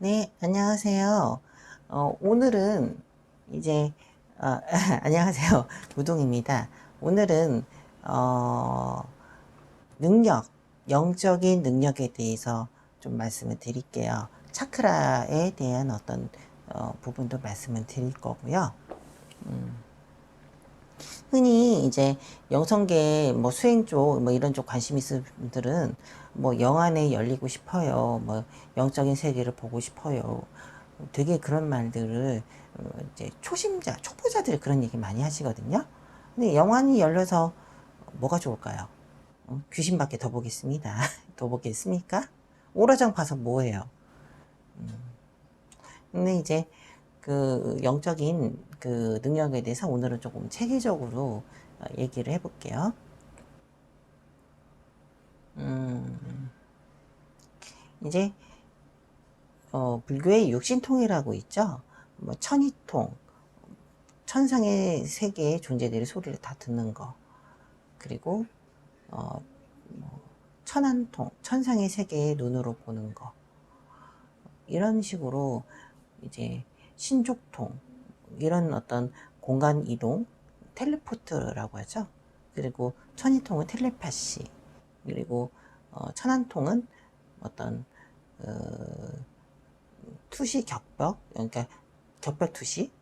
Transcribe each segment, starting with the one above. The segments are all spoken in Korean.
네, 안녕하세요. 오늘은 이제, 안녕하세요. 우동입니다. 오늘은, 어, 능력, 영적인 능력에 대해서 좀 말씀을 드릴게요. 차크라에 대한 어떤, 부분도 말씀을 드릴 거고요. 흔히 이제 영성계 뭐 수행 쪽 뭐 이런 쪽 관심 있으신 분들은 뭐 영안에 열리고 싶어요. 뭐 영적인 세계를 보고 싶어요. 되게 그런 말들을 이제 초심자, 초보자들이 그런 얘기 많이 하시거든요. 근데 영안이 열려서 뭐가 좋을까요? 귀신밖에 더 보겠습니다. 더 보겠습니까? 오라장 봐서 뭐해요? 근데 이제 그 영적인 그 능력에 대해서 오늘은 조금 체계적으로 얘기를 해볼게요. 음, 이제 불교의 육신통이라고 있죠. 뭐 천이통, 천상의 세계의 존재들의 소리를 다 듣는 거. 그리고 어, 천안통, 천상의 세계의 눈으로 보는 거. 이런 식으로 이제 신족통, 이런 어떤 공간 이동, 텔레포트라고 하죠. 그리고 천이통은 텔레파시, 그리고 천안통은 어떤 투시 격벽, 그러니까 격벽 투시,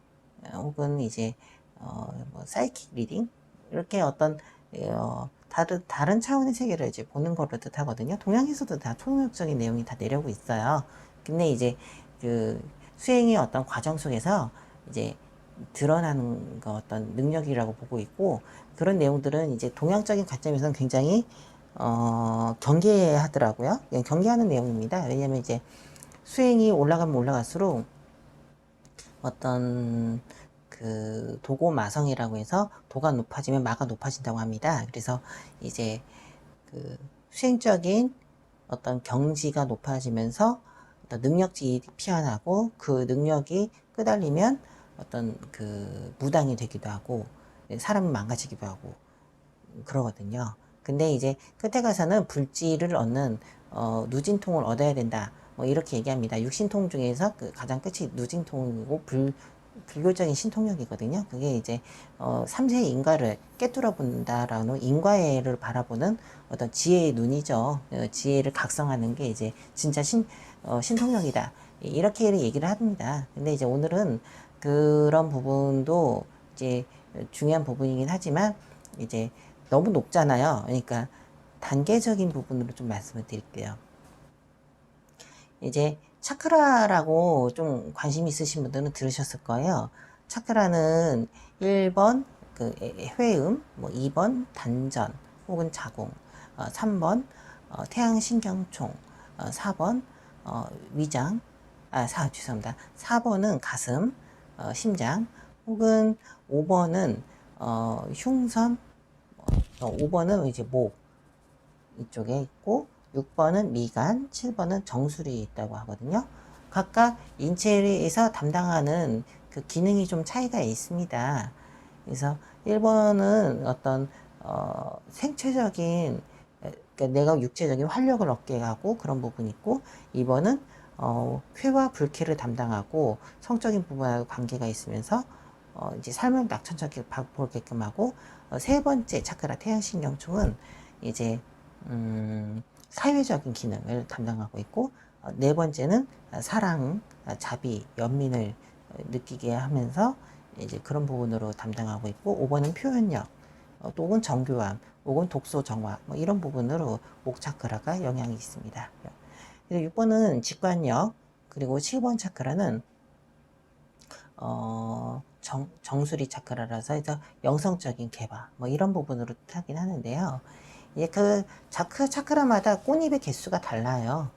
혹은 이제 뭐 사이킥 리딩 이렇게 어떤 다른 차원의 세계를 이제 보는 거를 뜻하거든요. 동양에서도 다 초능력적인 내용이 다 내려오고 있어요. 근데 이제 그 수행의 어떤 과정 속에서 이제 드러나는 거 어떤 능력이라고 보고 있고, 그런 내용들은 이제 동양적인 관점에서는 굉장히 경계하더라고요. 예, 경계하는 내용입니다. 왜냐면 이제 수행이 올라가면 올라갈수록 어떤 그 도고 마성이라고 해서 도가 높아지면 마가 높아진다고 합니다. 그래서 이제 그 수행적인 어떤 경지가 높아지면서 어떤 능력치 피어나고, 그 능력이 끄달리면 어떤 그 무당이 되기도 하고 사람이 망가지기도 하고 그러거든요. 근데 이제 끝에 가서는 불지를 얻는 누진통을 얻어야 된다. 뭐 이렇게 얘기합니다. 육신통 중에서 그 가장 끝이 누진통이고 불교적인 신통력이거든요. 그게 이제 3세 인과를 깨뚫어 본다라는 인과해를 바라보는 어떤 지혜의 눈이죠. 지혜를 각성하는 게 이제 진짜 신통력이다. 이렇게 얘기를 합니다. 근데 이제 오늘은 그런 부분도 이제 중요한 부분이긴 하지만 이제 너무 높잖아요. 그러니까 단계적인 부분으로 좀 말씀을 드릴게요. 이제 차크라라고 좀 관심 있으신 분들은 들으셨을 거예요. 차크라는 1번 그 회음, 뭐 2번 단전 혹은 자궁, 3번 태양신경총, 4번 위장, 죄송합니다. 4번은 가슴, 심장, 혹은 5번은 흉선, 5번은 이제 목 이쪽에 있고, 6번은 미간, 7번은 정수리에 있다고 하거든요. 각각 인체에서 담당하는 그 기능이 좀 차이가 있습니다. 그래서 1번은 어떤 생체적인, 그러니까 내가 육체적인 활력을 얻게 하고 그런 부분이 있고, 2번은 쾌와 불쾌를 담당하고 성적인 부분하고 관계가 있으면서 이제 삶을 낙천적인 보게끔 하고, 세 번째 차크라 태양신경총은 이제 사회적인 기능을 담당하고 있고, 네 번째는 사랑, 자비, 연민을 느끼게 하면서 이제 그런 부분으로 담당하고 있고, 5번은 표현력, 또 혹은 정교함, 혹은 독소 정화, 뭐 이런 부분으로 목 차크라가 영향이 있습니다. 그리고 6번은 직관력, 그리고 7번 차크라는 정수리 차크라라서 해서 영성적인 개화, 뭐 이런 부분으로 하긴 하는데요. 예, 그 차크라마다 꽃잎의 개수가 달라요.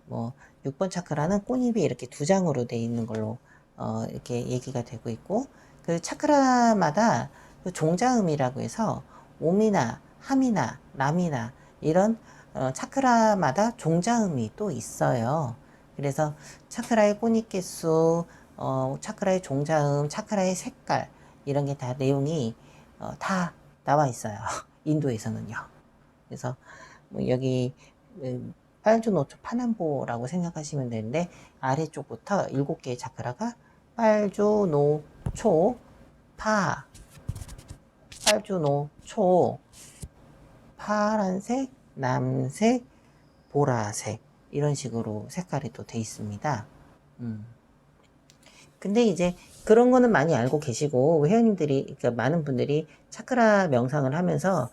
뭐 6번 차크라는 꽃잎이 이렇게 두 장으로 돼 있는 걸로 이렇게 얘기가 되고 있고, 그 차크라마다 그 종자음이라고 해서 옴이나 함이나 람이나 이런 차크라마다 종자음이 또 있어요. 그래서 차크라의 꽃잎 개수, 차크라의 종자음, 차크라의 색깔, 이런 게 다 내용이 다 나와 있어요. 인도에서는요. 그래서 뭐 여기 빨주노초 파남보라고 생각하시면 되는데, 아래쪽부터 7개의 차크라가 빨주노초 파, 빨주노초, 파란색, 남색, 보라색, 이런 식으로 색깔이 또 돼 있습니다. 근데 이제 그런 거는 많이 알고 계시고, 회원님들이, 그러니까 많은 분들이 차크라 명상을 하면서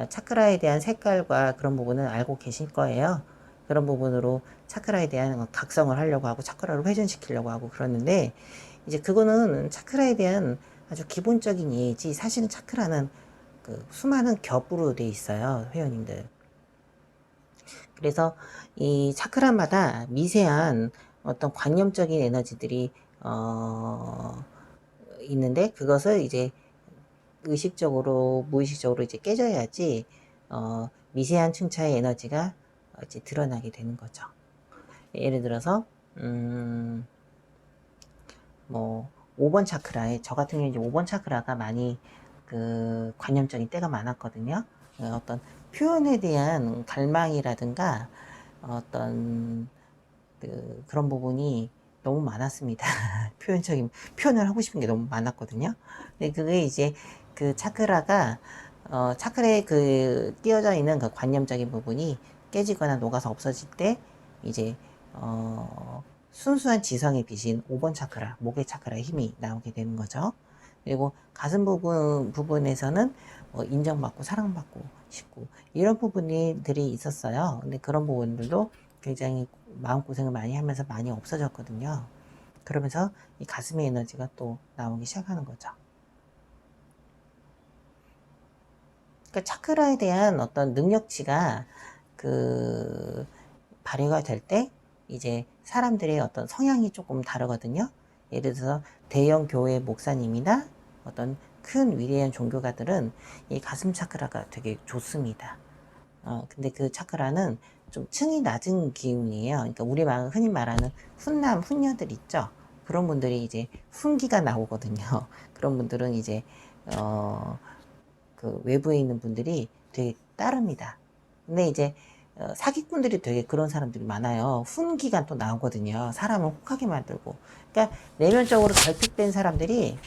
차크라에 대한 색깔과 그런 부분은 알고 계실 거예요. 그런 부분으로 차크라에 대한 각성을 하려고 하고 차크라를 회전시키려고 하고 그러는데, 이제 그거는 차크라에 대한 아주 기본적인 이해지, 사실은 차크라는 그 수많은 겹으로 돼 있어요, 회원님들. 그래서 이 차크라마다 미세한 어떤 관념적인 에너지들이 있는데, 그것을 이제 의식적으로 무의식적으로 이제 깨져야지 미세한 층차의 에너지가 이제 드러나게 되는 거죠. 예를 들어서 뭐 5번 차크라에, 저 같은 경우에 이제 5번 차크라가 많이 그 관념적인 때가 많았거든요. 어떤 표현에 대한 갈망이라든가 어떤 그런 부분이 너무 많았습니다. 표현을 하고 싶은 게 너무 많았거든요. 근데 그게 이제 그 차크라가, 차크라에 그 끼어져 있는 그 관념적인 부분이 깨지거나 녹아서 없어질 때, 이제, 순수한 지성의 빛인 5번 차크라, 목의 차크라의 힘이 나오게 되는 거죠. 그리고 가슴 부분에서는 인정받고 사랑받고 싶고, 이런 부분들이 있었어요. 근데 그런 부분들도 굉장히 마음고생을 많이 하면서 많이 없어졌거든요. 그러면서 이 가슴의 에너지가 또 나오기 시작하는 거죠. 그러니까 차크라에 대한 어떤 능력치가 그 발휘가 될 때 이제 사람들의 어떤 성향이 조금 다르거든요. 예를 들어서 대형 교회 목사님이나 어떤 큰 위대한 종교가들은 이 가슴 차크라가 되게 좋습니다. 근데 그 차크라는 좀 층이 낮은 기운이에요. 그러니까 우리 흔히 말하는 훈남, 훈녀들 있죠. 그런 분들이 이제 훈기가 나오거든요. 그런 분들은 이제 그 외부에 있는 분들이 되게 따릅니다. 근데 이제 사기꾼들이 되게 그런 사람들이 많아요. 훈기가 또 나오거든요. 사람을 혹하게 만들고. 그러니까 내면적으로 결핍된 사람들이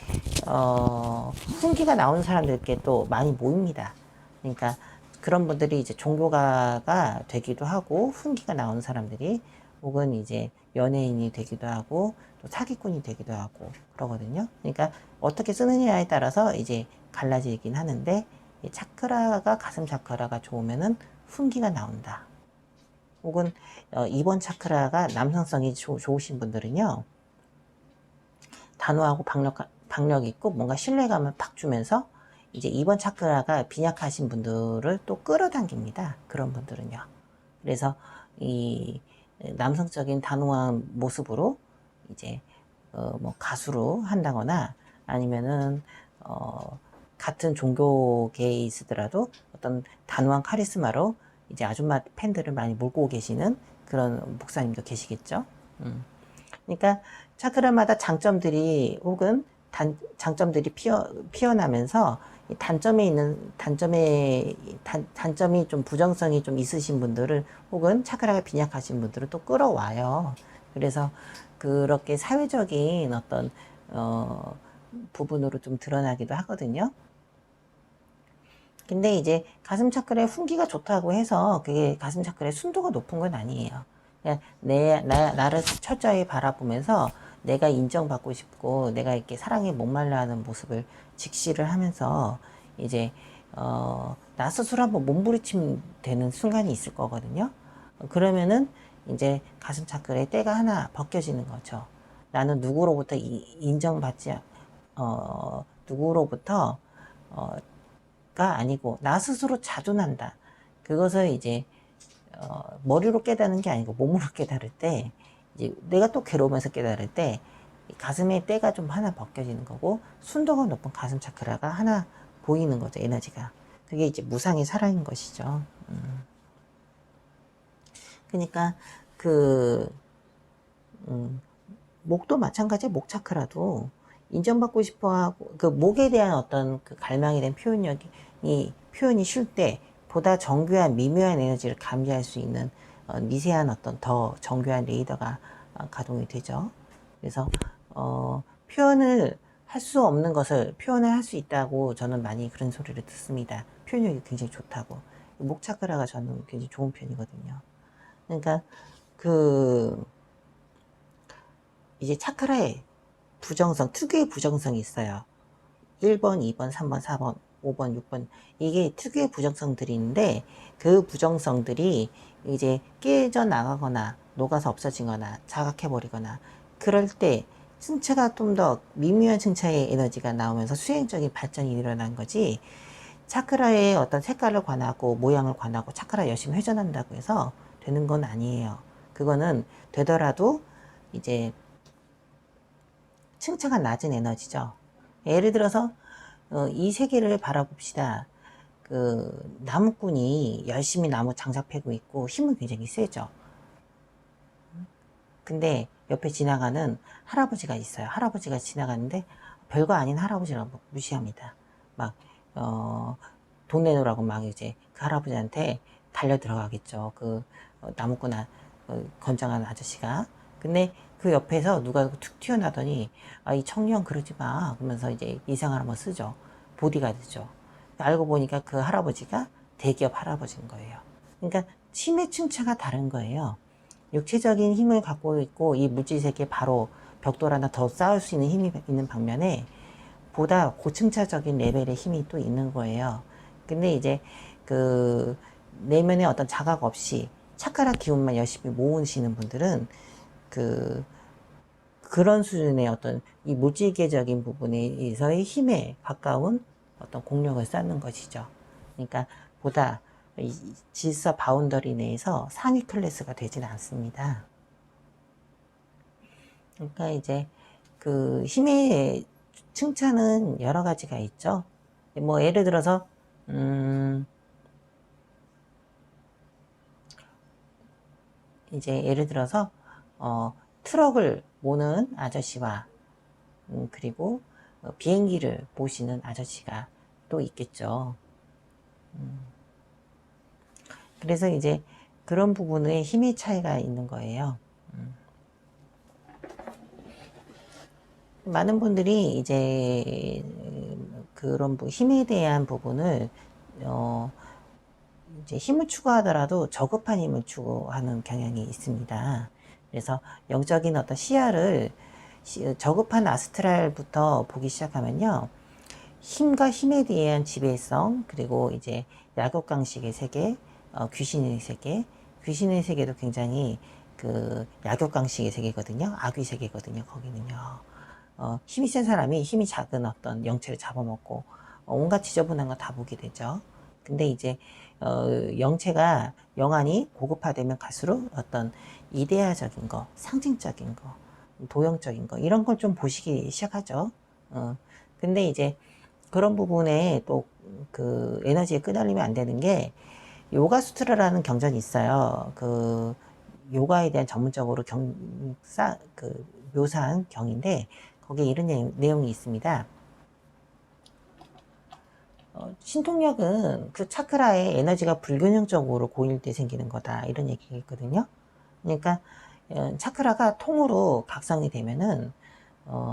훈기가 나오는 사람들께 또 많이 모입니다. 그러니까 그런 분들이 이제 종교가가 되기도 하고, 훈기가 나오는 사람들이, 혹은 이제 연예인이 되기도 하고, 또 사기꾼이 되기도 하고 그러거든요. 그러니까 어떻게 쓰느냐에 따라서 이제 갈라지긴 하는데, 이 차크라가, 가슴 차크라가 좋으면은 훈기가 나온다. 혹은 2번 차크라가 남성성이 좋으신 분들은요, 단호하고 박력 있고 뭔가 신뢰감을 팍 주면서 이제 2번 차크라가 빈약하신 분들을 또 끌어당깁니다. 그런 분들은요. 그래서 이 남성적인 단호한 모습으로 이제 뭐 가수로 한다거나, 아니면은 같은 종교계에 있으더라도 어떤 단호한 카리스마로 이제 아줌마 팬들을 많이 몰고 계시는 그런 목사님도 계시겠죠. 그러니까 차크라마다 장점들이, 혹은 장점들이 피어나면서 단점이 좀 부정성이 좀 있으신 분들을, 혹은 차크라가 빈약하신 분들을 또 끌어와요. 그래서 그렇게 사회적인 어떤 부분으로 좀 드러나기도 하거든요. 근데 이제 가슴 차크라의 훈기가 좋다고 해서 그게 가슴 차크라의 순도가 높은 건 아니에요. 그냥 나를 철저히 바라보면서 내가 인정받고 싶고, 내가 이렇게 사랑에 목말라 하는 모습을 직시를 하면서 이제 나 스스로 한번 몸부림침 되는 순간이 있을 거거든요. 그러면은 이제 가슴 차크라의 때가 하나 벗겨지는 거죠. 나는 누구로부터 인정받지, 누구로부터 가 아니고 나 스스로 자존한다. 그것을 이제 머리로 깨닫는 게 아니고 몸으로 깨달을 때, 이제 내가 또 괴로우면서 깨달을 때 가슴의 때가 좀 하나 벗겨지는 거고, 순도가 높은 가슴 차크라가 하나 보이는 거죠. 에너지가. 그게 이제 무상의 사랑인 것이죠. 그러니까 그 목도 마찬가지예요. 목 차크라도 인정받고 싶어 하고, 그 목에 대한 어떤 그 갈망에 대한 표현이 쉴 때 보다 정교한 미묘한 에너지를 감지할 수 있는 미세한 어떤 더 정교한 레이더가 가동이 되죠. 그래서 표현을 할 수 없는 것을 표현을 할 수 있다고 저는 많이 그런 소리를 듣습니다. 표현력이 굉장히 좋다고. 목 차크라가 저는 굉장히 좋은 편이거든요. 그러니까 그 이제 차크라의 부정성, 특유의 부정성이 있어요. 1번, 2번, 3번, 4번, 5번, 6번. 이게 특유의 부정성들이 있는데, 그 부정성들이 이제 깨져 나가거나, 녹아서 없어지거나, 자각해버리거나, 그럴 때, 층차가 좀 더 미묘한 층차의 에너지가 나오면서 수행적인 발전이 일어난 거지, 차크라의 어떤 색깔을 관하고, 모양을 관하고, 차크라 열심히 회전한다고 해서 되는 건 아니에요. 그거는 되더라도, 이제, 층차가 낮은 에너지죠. 예를 들어서 이 세계를 바라봅시다. 그 나무꾼이 열심히 나무 장작 패고 있고 힘은 굉장히 세죠. 근데 옆에 지나가는 할아버지가 있어요. 할아버지가 지나가는데 별거 아닌 할아버지라고 무시합니다. 막 돈 내놓으라고 막 이제 그 할아버지한테 달려 들어가겠죠. 그 나무꾼 건장한 아저씨가. 근데 그 옆에서 누가 툭 튀어나더니 이 청년 그러지 마 그러면서 이제 이상을 한번 쓰죠. 보디가드죠. 알고 보니까 그 할아버지가 대기업 할아버지인 거예요. 그러니까 힘의 층차가 다른 거예요. 육체적인 힘을 갖고 있고 이 물질 세계에 바로 벽돌 하나 더 쌓을 수 있는 힘이 있는 반면에 보다 고층차적인 레벨의 힘이 또 있는 거예요. 근데 이제 그 내면에 어떤 자각 없이 차카라 기운만 열심히 모으시는 분들은 그런 수준의 어떤 이 물질계적인 부분에서의 힘에 가까운 어떤 공력을 쌓는 것이죠. 그러니까 보다 이 질서 바운더리 내에서 상위 클래스가 되지는 않습니다. 그러니까 이제 그 힘의 층차는 여러 가지가 있죠. 뭐 예를 들어서 이제 예를 들어서 트럭을 모는 아저씨와 그리고 비행기를 모시는 아저씨가 또 있겠죠. 그래서 이제 그런 부분에 힘의 차이가 있는 거예요. 많은 분들이 이제 그런 힘에 대한 부분을 이제 힘을 추구하더라도 저급한 힘을 추구하는 경향이 있습니다. 그래서 영적인 어떤 시야를 저급한 아스트랄부터 보기 시작하면요. 힘과 힘에 대한 지배성, 그리고 이제 약육강식의 세계, 귀신의 세계, 귀신의 세계도 굉장히 그 약육강식의 세계거든요. 악의 세계거든요. 거기는요. 힘이 센 사람이 힘이 작은 어떤 영체를 잡아먹고 온갖 지저분한 거 다 보게 되죠. 근데 이제 영체가 영안이 고급화되면 갈수록 어떤 이데아적인 거, 상징적인 거, 도형적인 거 이런 걸 좀 보시기 시작하죠. 근데 이제 그런 부분에 또 그 에너지에 끄달리면 안 되는 게 요가 수트라라는 경전이 있어요. 그 요가에 대한 전문적으로 묘사한 경인데 거기에 이런 내용이 있습니다. 신통력은 그 차크라의 에너지가 불균형적으로 고일 때 생기는 거다 이런 얘기가 있거든요. 그러니까 차크라가 통으로 각성이 되면은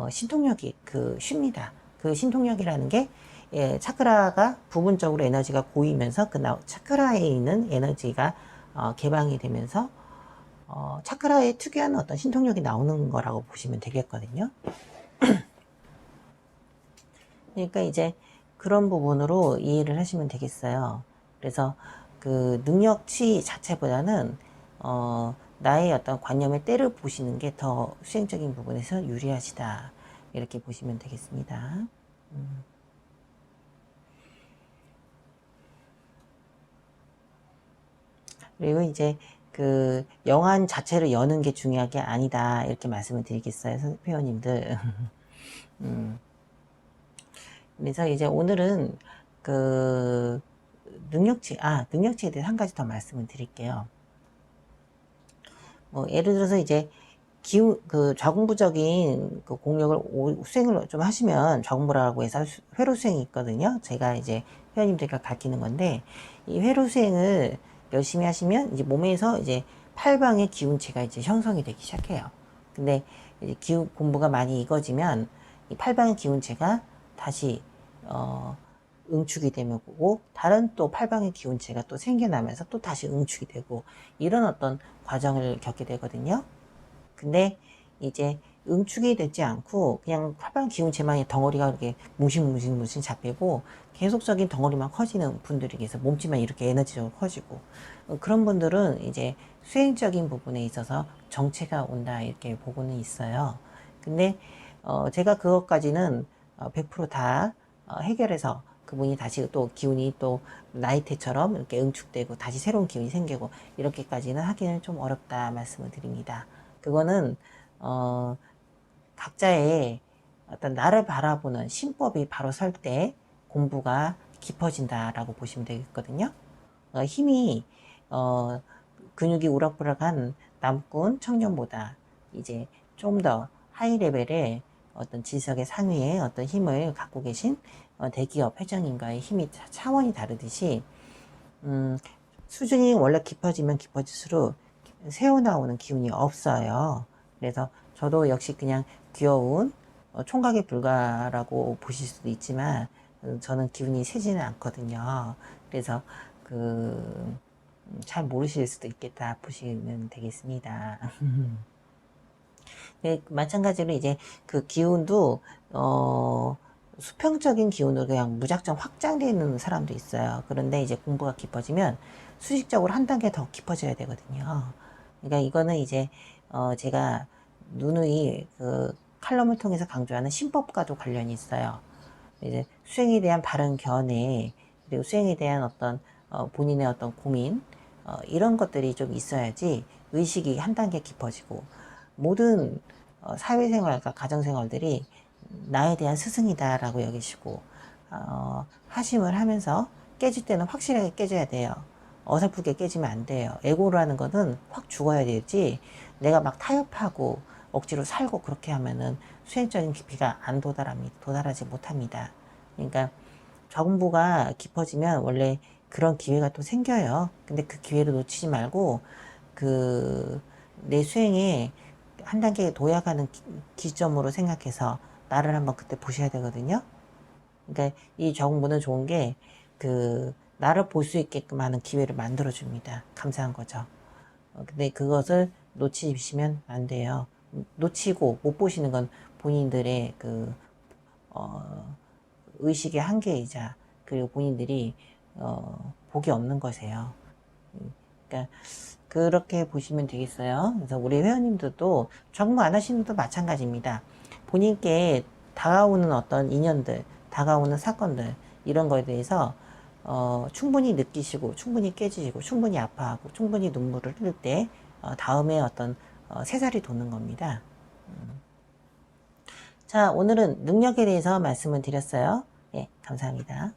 신통력이 쉽니다. 그 신통력이라는 게 차크라가 부분적으로 에너지가 고이면서 그 차크라에 있는 에너지가 개방이 되면서 차크라의 특유한 어떤 신통력이 나오는 거라고 보시면 되겠거든요. 그러니까 이제 그런 부분으로 이해를 하시면 되겠어요. 그래서 그 능력치 자체보다는 나의 어떤 관념의 때를 보시는 게 더 수행적인 부분에서 유리하시다. 이렇게 보시면 되겠습니다. 그리고 이제 그 영안 자체를 여는 게 중요한 게 아니다. 이렇게 말씀을 드리겠어요. 회원님들. 그래서 이제 오늘은 그 능력치에 대해서 한 가지 더 말씀을 드릴게요. 뭐 예를 들어서 이제 좌공부적인 그 공력을 수행을 좀 하시면 좌공부라고 해서 회로 수행이 있거든요. 제가 이제 회원님들과 가르치는 건데 이 회로 수행을 열심히 하시면 이제 몸에서 이제 팔방의 기운체가 이제 형성이 되기 시작해요. 근데 이제 공부가 많이 익어지면 이 팔방의 기운체가 다시 응축이 되면 고 다른 또 팔방의 기운체가 또 생겨나면서 또 다시 응축이 되고 이런 어떤 과정을 겪게 되거든요. 근데 이제 응축이 되지 않고 그냥 팔방 기운체만 덩어리가 이렇게 뭉싱뭉싱 잡히고 계속적인 덩어리만 커지는 분들이 계세요. 몸집만 이렇게 에너지적으로 커지고 그런 분들은 이제 수행적인 부분에 있어서 정체가 온다 이렇게 보고는 있어요. 근데 제가 그것까지는 100%다 해결해서 그분이 다시 또 기운이 또 나이테처럼 이렇게 응축되고 다시 새로운 기운이 생기고 이렇게까지는 하기는 좀 어렵다 말씀을 드립니다. 그거는 각자의 어떤 나를 바라보는 신법이 바로 설 때 공부가 깊어진다라고 보시면 되겠거든요. 힘이 근육이 우락부락한 남군 청년보다 이제 좀 더 하이 레벨의 어떤 지석의 상위의 어떤 힘을 갖고 계신 대기업 회장님과의 힘이 차원이 다르듯이 수준이 원래 깊어지면 깊어질수록 새어나오는 기운이 없어요. 그래서 저도 역시 그냥 귀여운 총각에 불과라고 보실 수도 있지만 저는 기운이 세지는 않거든요. 그래서 잘 모르실 수도 있겠다 보시면 되겠습니다. 마찬가지로 이제 그 기운도 수평적인 기운으로 그냥 무작정 확장되는 사람도 있어요. 그런데 이제 공부가 깊어지면 수직적으로 한 단계 더 깊어져야 되거든요. 그러니까 이거는 이제 제가 누누이 그 칼럼을 통해서 강조하는 신법과도 관련이 있어요. 이제 수행에 대한 바른 견해 그리고 수행에 대한 어떤 본인의 어떤 고민 이런 것들이 좀 있어야지 의식이 한 단계 깊어지고 모든 사회생활과 가정생활들이 나에 대한 스승이다라고 여기시고 하심을 하면서 깨질 때는 확실하게 깨져야 돼요. 어설프게 깨지면 안 돼요. 에고라는 거는 확 죽어야 되지 내가 막 타협하고 억지로 살고 그렇게 하면은 수행적인 깊이가 안 도달하지 못합니다. 그러니까 정보가 깊어지면 원래 그런 기회가 또 생겨요. 근데 그 기회를 놓치지 말고 내 수행에 한 단계 도약하는 기점으로 생각해서 나를 한번 그때 보셔야 되거든요. 그러니까 이 정보는 좋은 게 나를 볼 수 있게끔 하는 기회를 만들어 줍니다. 감사한 거죠. 근데 그것을 놓치시면 안 돼요. 놓치고 못 보시는 건 본인들의 의식의 한계이자 그리고 본인들이 복이 없는 것이에요. 그러니까 그렇게 보시면 되겠어요. 그래서 우리 회원님들도 정보 안 하시는 분도 마찬가지입니다. 본인께 다가오는 어떤 인연들, 다가오는 사건들 이런 거에 대해서 충분히 느끼시고 충분히 깨지시고 충분히 아파하고 충분히 눈물을 흘릴 때 다음에 어떤 새살이 돋는 겁니다. 자, 오늘은 능력에 대해서 말씀을 드렸어요. 예, 감사합니다.